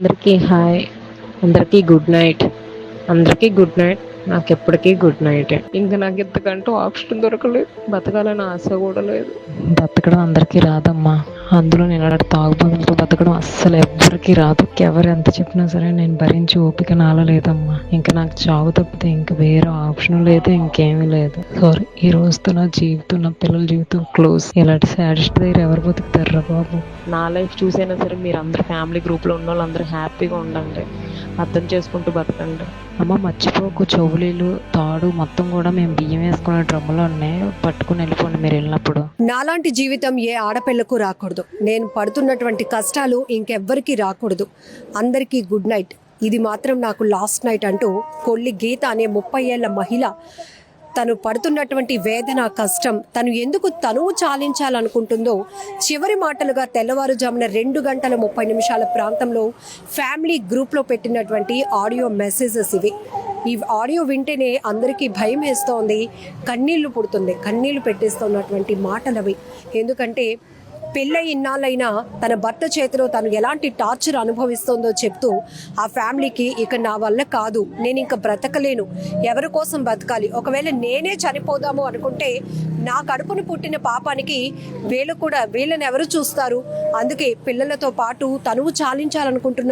అందరికీ హాయ్. అందరికీ good night. అందరికీ గుడ్ నైట్. నాకెప్పటికీ గుడ్ నైటే. ఇంక నాకు ఇంతకంటూ ఆప్షన్ దొరకలేదు. బతకాలని ఆశ కూడా లేదు. బతకడం అందరికీ రాదమ్మా. అందులో నేను అలాంటి తాగుబోతులతో బతకడం అస్సలు ఎవ్వరికీ రాదు. ఎవరు ఎంత చెప్పినా సరే నేను భరించి ఓపిక నాలో లేదమ్మా. ఇంకా నాకు చావు తప్పితే ఇంక వేరే ఆప్షన్ లేదు, ఇంకేమీ లేదు. సారీ, ఈ రోజుతో నా జీవితం, నా పిల్లల జీవితం క్లోజ్. ఇలాంటి సాడిస్ట్ దగ్గర ఎవరు బతుకుతారా బాబు? నా లైఫ్ చూసైనా సరే మీరు అందరు ఫ్యామిలీ గ్రూప్లో ఉన్న వాళ్ళందరూ హ్యాపీగా ఉండండి. అర్థం చేసుకుంటూ బతకండి. అమ్మ మర్చిపోకు, చెవులీలు తాడు మొత్తం కూడా మేము బియ్యం వేసుకునే డ్రమ్ములో ఉన్నాయి, పట్టుకుని వెళ్ళిపోండి మీరు వెళ్ళినప్పుడు. నాలాంటి జీవితం ఏ ఆడపిల్లకు రాకూడదు. నేను పడుతున్నటువంటి కష్టాలు ఇంకెవ్వరికి రాకూడదు. అందరికీ గుడ్ నైట్. ఇది మాత్రం నాకు లాస్ట్ నైట్ అంటూ కొల్లి గీత అనే 30 ఏళ్ల మహిళ తను పడుతున్నటువంటి వేదన, కష్టం, తను ఎందుకు తనువు చాలించాలనుకుంటుందో చివరి మాటలుగా తెల్లవారుజామున 2:30 ప్రాంతంలో ఫ్యామిలీ గ్రూప్లో పెట్టినటువంటి ఆడియో మెసేజెస్ ఇవి. ఈ ఆడియో వింటేనే అందరికీ భయం వేస్తోంది, కన్నీళ్లు పుడుతుంది, కన్నీళ్లు పెట్టేస్తున్నటువంటి మాటలు అవి. ఎందుకంటే పెళ్ళై ఇన్నాళ్ళైనా తన భర్త చేతిలో తను ఎలాంటి టార్చర్ అనుభవిస్తోందో చెప్తూ ఆ ఫ్యామిలీకి ఇక నా వల్ల కాదు, నేను ఇంకా బ్రతకలేను, ఎవరి కోసం బతకాలి, ఒకవేళ నేనే చనిపోదాము అనుకుంటే నా కడుపును పుట్టిన పాపానికి వీళ్ళని ఎవరు చూస్తారు, అందుకే పిల్లలతో పాటు తనువు చాలించాలనుకుంటున్న